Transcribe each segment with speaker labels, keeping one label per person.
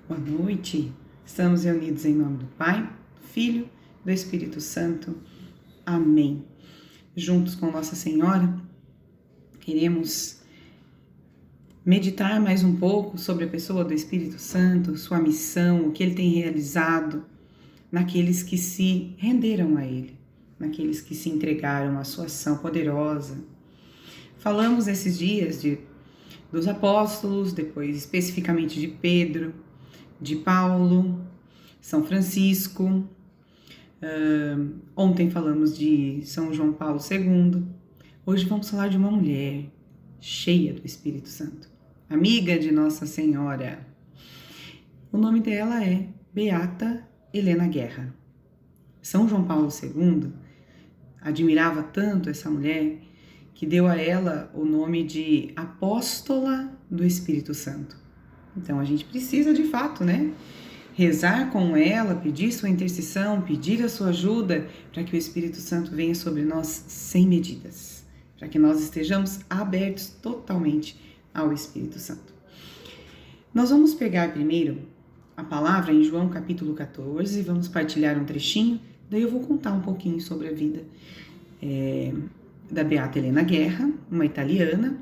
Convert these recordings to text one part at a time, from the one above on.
Speaker 1: Boa noite. Estamos reunidos em nome do Pai, do Filho, do Espírito Santo. Amém. Juntos com Nossa Senhora, queremos meditar mais um pouco sobre a pessoa do Espírito Santo, sua missão, o que ele tem realizado naqueles que se renderam a ele, naqueles que se entregaram à sua ação poderosa. Falamos esses dias dos apóstolos, depois especificamente de Pedro, de Paulo, São Francisco. Ontem falamos de São João Paulo II. Hoje vamos falar de uma mulher cheia do Espírito Santo, amiga de Nossa Senhora. O nome dela é Beata Helena Guerra. São João Paulo II admirava tanto essa mulher que deu a ela o nome de Apóstola do Espírito Santo. Então a gente precisa de fato, rezar com ela, pedir sua intercessão, pedir a sua ajuda para que o Espírito Santo venha sobre nós sem medidas, para que nós estejamos abertos totalmente ao Espírito Santo. Nós vamos pegar primeiro a palavra em João capítulo 14, vamos partilhar um trechinho, daí eu vou contar um pouquinho sobre a vida da Beata Helena Guerra, uma italiana,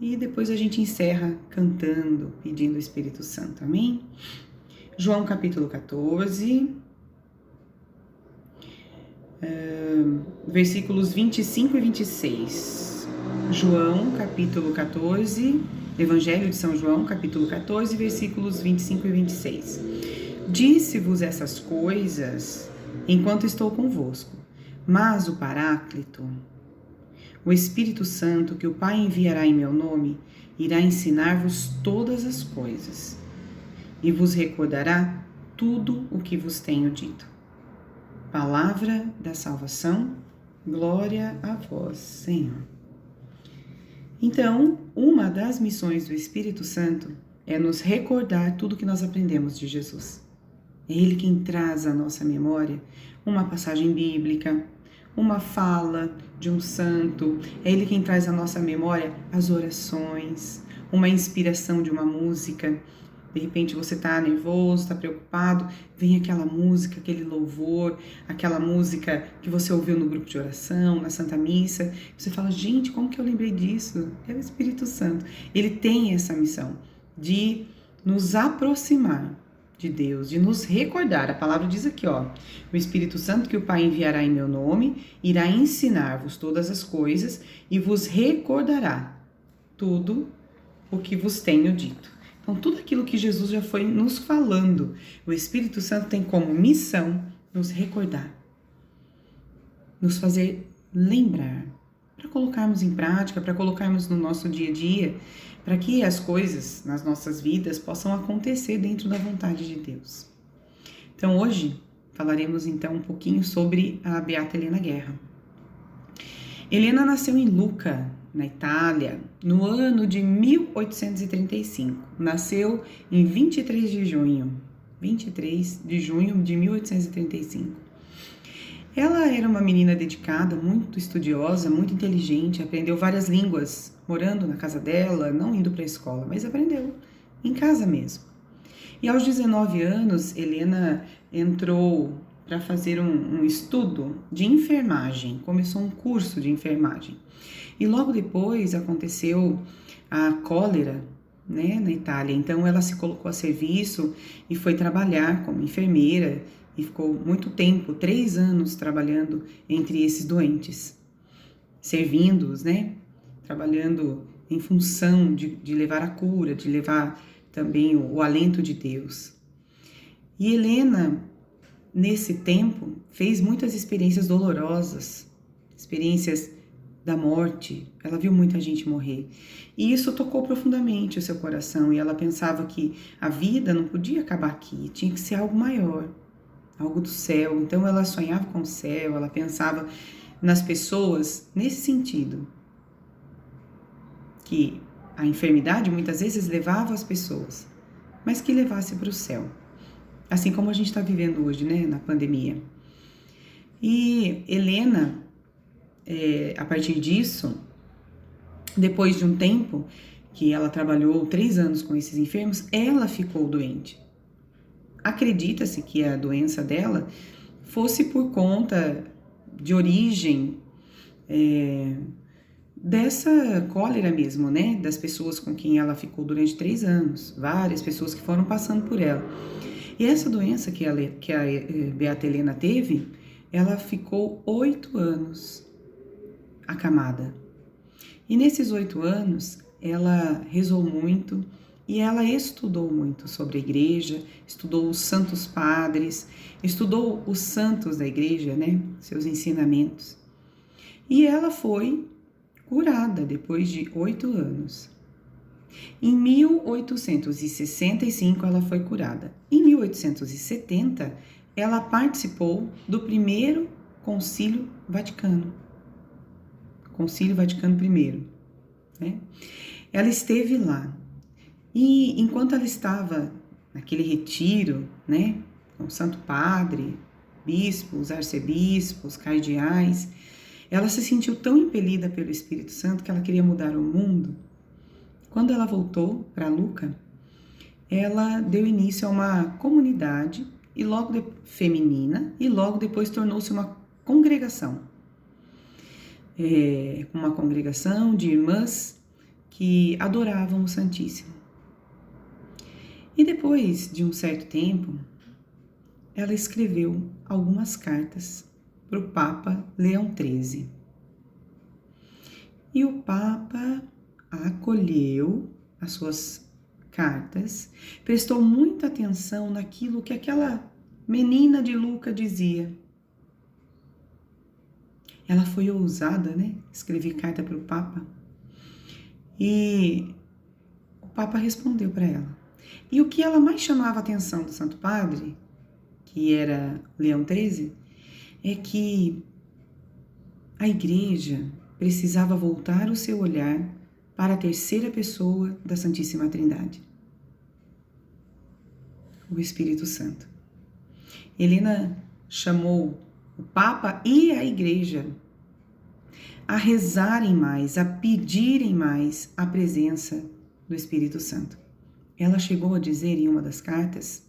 Speaker 1: e depois a gente encerra cantando, pedindo o Espírito Santo, amém? João capítulo 14, versículos 25 e 26. João capítulo 14, Evangelho de São João capítulo 14, versículos 25 e 26. Disse-vos essas coisas enquanto estou convosco, mas o Paráclito, o Espírito Santo, que o Pai enviará em meu nome, irá ensinar-vos todas as coisas e vos recordará tudo o que vos tenho dito. Palavra da salvação, glória a vós, Senhor. Então, uma das missões do Espírito Santo é nos recordar tudo que nós aprendemos de Jesus. É Ele quem traz à nossa memória uma passagem bíblica, uma fala de um santo, é Ele quem traz à nossa memória as orações, uma inspiração de uma música. De repente você está nervoso, está preocupado, vem aquela música, aquele louvor, aquela música que você ouviu no grupo de oração, na Santa Missa. Você fala, gente, como que eu lembrei disso? É o Espírito Santo. Ele tem essa missão de nos aproximar de Deus, de nos recordar. A palavra diz aqui, o Espírito Santo que o Pai enviará em meu nome, irá ensinar-vos todas as coisas e vos recordará tudo o que vos tenho dito. Então, tudo aquilo que Jesus já foi nos falando, o Espírito Santo tem como missão nos recordar, nos fazer lembrar, para colocarmos em prática, para colocarmos no nosso dia a dia, para que as coisas nas nossas vidas possam acontecer dentro da vontade de Deus. Então, hoje falaremos então um pouquinho sobre a Beata Helena Guerra. Helena nasceu em Lucca, na Itália, no ano de 1835. Nasceu em 23 de junho de 1835. Ela era uma menina dedicada, muito estudiosa, muito inteligente, aprendeu várias línguas, morando na casa dela, não indo para a escola, mas aprendeu em casa mesmo. E aos 19 anos, Helena entrou para fazer um estudo de enfermagem, começou um curso de enfermagem. E logo depois aconteceu a cólera, na Itália. Então ela se colocou a serviço e foi trabalhar como enfermeira e ficou muito tempo, 3 anos, trabalhando entre esses doentes, servindo-os, trabalhando em função de levar a cura, de levar também o alento de Deus. E Helena, nesse tempo, fez muitas experiências dolorosas, experiências da morte. Ela viu muita gente morrer. E isso tocou profundamente o seu coração. E ela pensava que a vida não podia acabar aqui, tinha que ser algo maior, algo do céu. Então ela sonhava com o céu, ela pensava nas pessoas nesse sentido, que a enfermidade muitas vezes levava as pessoas, mas que levasse para o céu. Assim como a gente está vivendo hoje, na pandemia. E Helena, a partir disso, depois de um tempo que ela trabalhou 3 anos com esses enfermos, ela ficou doente. acredita-se que a doença dela fosse por conta de origem dessa cólera mesmo, né? Das pessoas com quem ela ficou durante 3 anos, várias pessoas que foram passando por ela. E essa doença que a Beata Helena teve, ela ficou 8 anos acamada. E nesses 8 anos, ela rezou muito e ela estudou muito sobre a igreja, estudou os santos padres, estudou os santos da igreja, né? Seus ensinamentos. E ela foi curada depois de 8 anos. Em 1865 ela foi curada. Em 1870 ela participou do primeiro Concílio Vaticano. Concílio Vaticano I, né? Ela esteve lá. E enquanto ela estava naquele retiro, né, com o Santo Padre, bispos, arcebispos, cardeais, ela se sentiu tão impelida pelo Espírito Santo que ela queria mudar o mundo. Quando ela voltou para Lucca, ela deu início a uma comunidade feminina e logo depois tornou-se uma congregação. Uma congregação de irmãs que adoravam o Santíssimo. E depois de um certo tempo, ela escreveu algumas cartas para o Papa Leão XIII. E o Papa acolheu as suas cartas, prestou muita atenção naquilo que aquela menina de Lucca dizia. Ela foi ousada, né? Escrever carta para o Papa. E o Papa respondeu para ela. E o que ela mais chamava a atenção do Santo Padre, que era Leão XIII, é que a igreja precisava voltar o seu olhar para a terceira pessoa da Santíssima Trindade, o Espírito Santo. Helena chamou o Papa e a igreja a rezarem mais, a pedirem mais a presença do Espírito Santo. Ela chegou a dizer em uma das cartas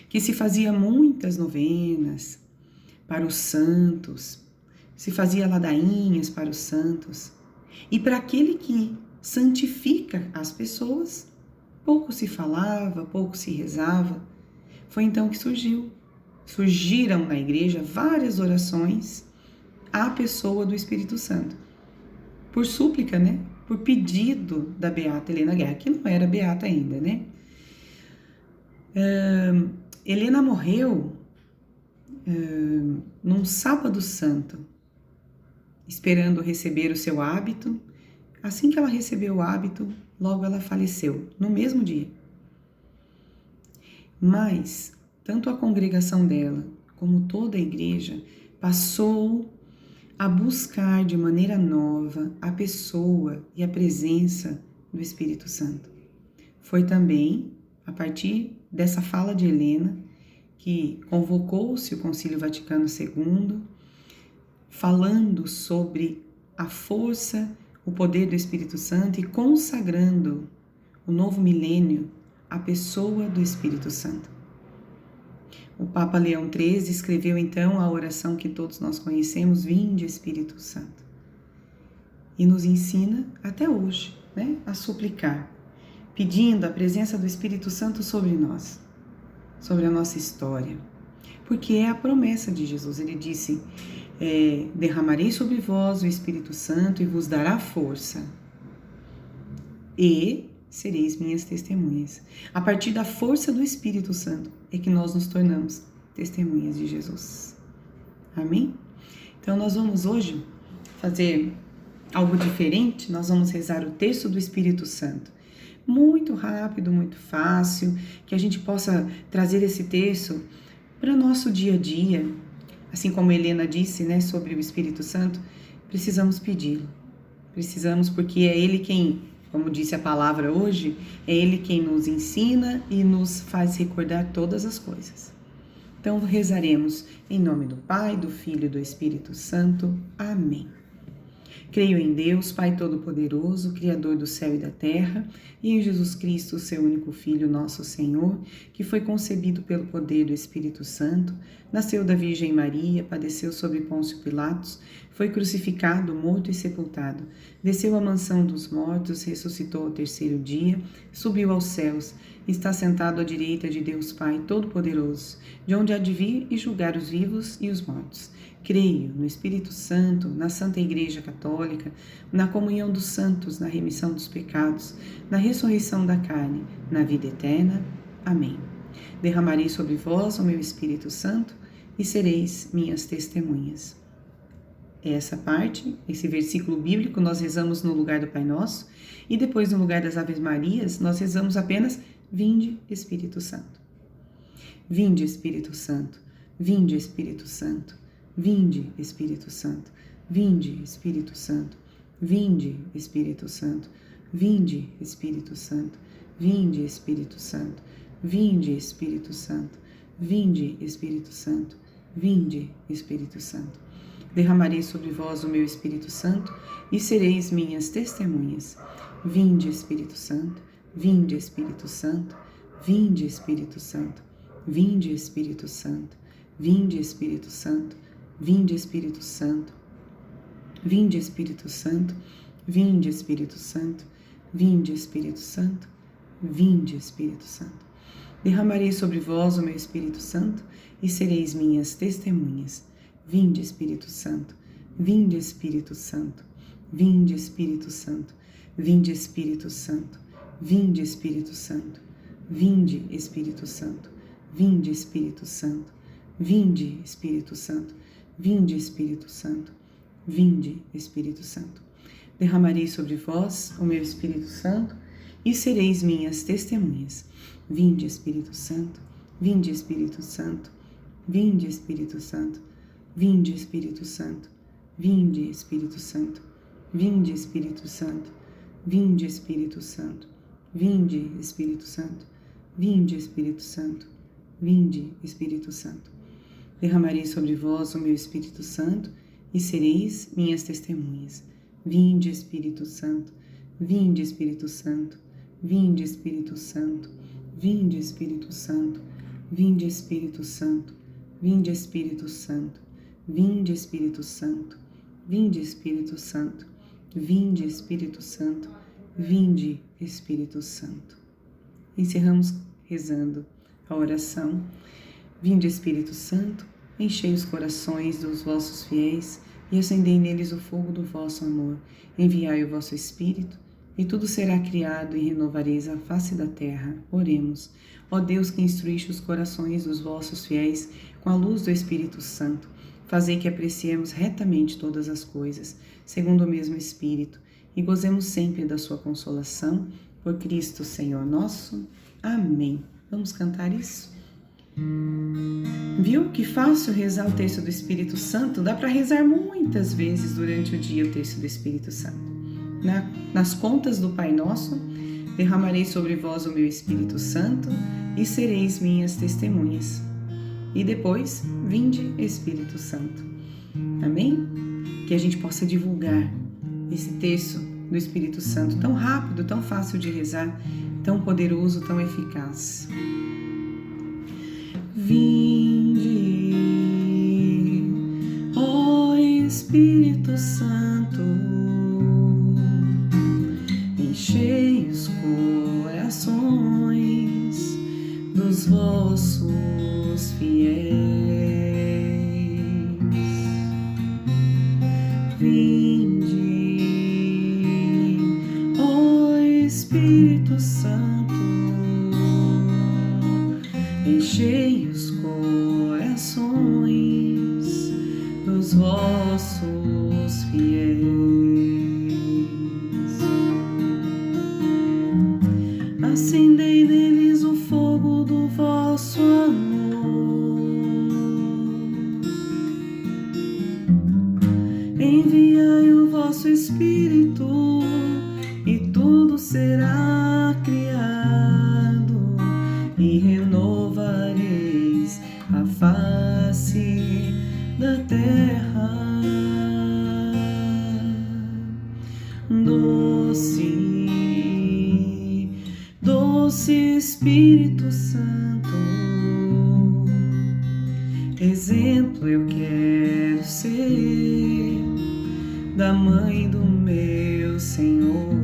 Speaker 1: que se fazia muitas novenas para os santos, se fazia ladainhas para os santos, e para aquele que santifica as pessoas, pouco se falava, pouco se rezava. Foi então que surgiram na igreja várias orações à pessoa do Espírito Santo, por súplica, né? Por pedido da Beata Helena Guerra, que não era beata ainda, né? Helena morreu num sábado santo, esperando receber o seu hábito. Assim que ela recebeu o hábito, logo ela faleceu, no mesmo dia. Mas, tanto a congregação dela, como toda a igreja, passou a buscar de maneira nova a pessoa e a presença do Espírito Santo. Foi também a partir dessa fala de Helena que convocou-se o Concílio Vaticano II, falando sobre a força, o poder do Espírito Santo e consagrando o novo milênio à pessoa do Espírito Santo. O Papa Leão XIII escreveu então a oração que todos nós conhecemos, Vinde Espírito Santo, e nos ensina até hoje, né, a suplicar, pedindo a presença do Espírito Santo sobre nós, sobre a nossa história, porque é a promessa de Jesus. Ele disse, derramarei sobre vós o Espírito Santo e vos dará força, e sereis minhas testemunhas. A partir da força do Espírito Santo é que nós nos tornamos testemunhas de Jesus. Amém? Então nós vamos hoje fazer algo diferente. Nós vamos rezar o texto do Espírito Santo. Muito rápido, muito fácil, que a gente possa trazer esse texto para o nosso dia a dia. Assim como Helena disse, né, sobre o Espírito Santo, precisamos pedi-lo. Precisamos, porque é Ele quem, como disse a palavra hoje, é Ele quem nos ensina e nos faz recordar todas as coisas. Então rezaremos em nome do Pai, do Filho e do Espírito Santo. Amém. Creio em Deus, Pai Todo-Poderoso, Criador do céu e da terra, e em Jesus Cristo, seu único Filho, nosso Senhor, que foi concebido pelo poder do Espírito Santo, nasceu da Virgem Maria, padeceu sob Pôncio Pilatos, foi crucificado, morto e sepultado, desceu à mansão dos mortos, ressuscitou ao terceiro dia, subiu aos céus, está sentado à direita de Deus Pai Todo-Poderoso, de onde há de vir e julgar os vivos e os mortos. Creio no Espírito Santo, na Santa Igreja Católica, na comunhão dos santos, na remissão dos pecados, na ressurreição da carne, na vida eterna. Amém. Derramarei sobre vós o meu Espírito Santo e sereis minhas testemunhas. Essa parte, esse versículo bíblico, nós rezamos no lugar do Pai Nosso e depois no lugar das Aves Marias, nós rezamos apenas Vinde, Espírito Santo. Vinde, Espírito Santo. Vinde, Espírito Santo. Vinde, Espírito Santo. Vinde, Espírito Santo. Vinde, Espírito Santo. Vinde, Espírito Santo. Vinde, Espírito Santo. Vinde, Espírito Santo. Vinde, Espírito Santo. Vinde, Espírito Santo. Derramarei sobre vós o meu Espírito Santo e sereis minhas testemunhas. Vinde, Espírito Santo. Vinde, Espírito Santo. Vinde, Espírito Santo. Vinde, Espírito Santo. Vinde, Espírito Santo. Vinde, Espírito Santo. Vinde, Espírito Santo. Vinde, Espírito Santo. Vinde, Espírito Santo. Vinde, Espírito Santo. Derramarei sobre vós o meu Espírito Santo e sereis minhas testemunhas. Vinde, Espírito Santo. Vinde, Espírito Santo. Vinde, Espírito Santo. Vinde, Espírito Santo. Vinde, Espírito Santo. Vinde, Espírito Santo. Vinde, Espírito Santo. Vinde, Espírito Santo. Vinde, Espírito Santo. Vinde, Espírito Santo. Derramarei sobre vós o meu Espírito Santo e sereis minhas testemunhas. Vinde, Espírito Santo. Vinde, Espírito Santo. Vinde, Espírito Santo. Vinde, Espírito Santo. Vinde, Espírito Santo. Vinde, Espírito Santo. Vinde, Espírito Santo. Vinde, Espírito Santo. Vinde, Espírito Santo. Vinde, Espírito Santo. Derramarei sobre vós o meu Espírito Santo e sereis minhas testemunhas. Vinde, Espírito Santo. Vinde, Espírito Santo. Vinde, Espírito Santo. Vinde, Espírito Santo. Vinde, Espírito Santo. Vinde, Espírito Santo. Vinde, Espírito Santo. Vinde, Espírito Santo. Vinde, Espírito Santo. Vinde, Espírito Santo. Encerramos rezando a oração. Vinde, Espírito Santo, enchei os corações dos vossos fiéis e acendei neles o fogo do vosso amor. Enviai o vosso Espírito e tudo será criado e renovareis a face da terra. Oremos. Ó Deus, que instruíste os corações dos vossos fiéis com a luz do Espírito Santo, fazei que apreciemos retamente todas as coisas, segundo o mesmo Espírito, e gozemos sempre da sua consolação, por Cristo Senhor nosso. Amém. Vamos cantar isso? Viu que fácil rezar o terço do Espírito Santo? Dá para rezar muitas vezes durante o dia o terço do Espírito Santo. Nas contas do Pai Nosso, derramarei sobre vós o meu Espírito Santo e sereis minhas testemunhas. E depois, vinde, Espírito Santo. Amém? Que a gente possa divulgar esse terço do Espírito Santo tão rápido, tão fácil de rezar, tão poderoso, tão eficaz. Vinde, ó Espírito Santo, enchei os corações dos vossos fiéis. Vinde, ó Espírito Santo, enchei os corações dos vossos fiéis. Acendei neles o fogo do vosso amor. Enviai o vosso Espírito e tudo será criado e renovareis a face da terra. Espírito Santo, exemplo eu quero ser da mãe do meu Senhor.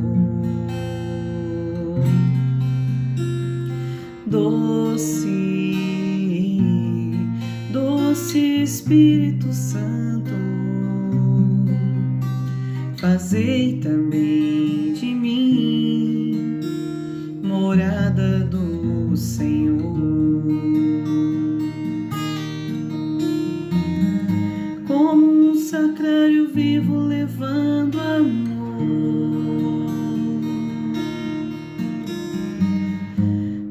Speaker 1: Doce, doce Espírito Santo, fazei também de mim morada do Senhor. Como um sacrário vivo levando amor,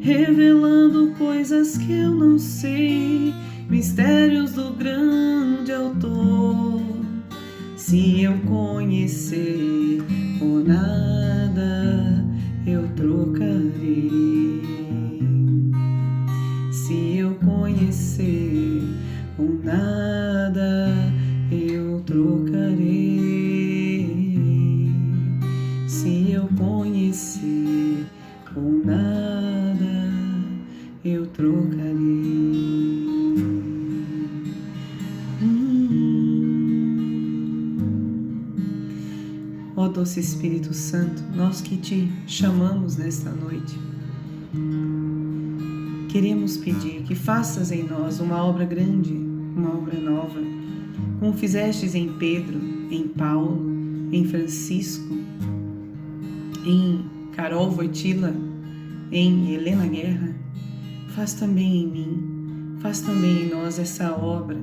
Speaker 1: revelando coisas que eu não sei, mistérios do grande Autor. Se eu conhecer por nada, eu trocarei. Se eu conhecer por nada, eu trocarei. Se eu conhecer por nada, eu trocarei. Ó doce Espírito Santo, nós que te chamamos nesta noite, queremos pedir que faças em nós uma obra grande, uma obra nova, como fizestes em Pedro, em Paulo, em Francisco, em Carol Wojtyla, em Helena Guerra. Faz também em mim, faz também em nós essa obra.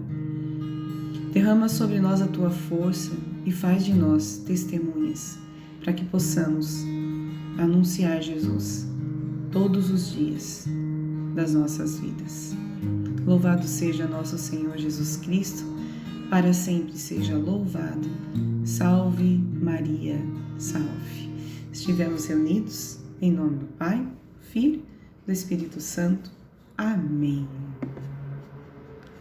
Speaker 1: Derrama sobre nós a tua força e faz de nós testemunhas, para que possamos anunciar Jesus todos os dias das nossas vidas. Louvado seja nosso Senhor Jesus Cristo, para sempre seja louvado. Salve Maria, salve. Estivemos reunidos em nome do Pai, Filho e do Espírito Santo. Amém.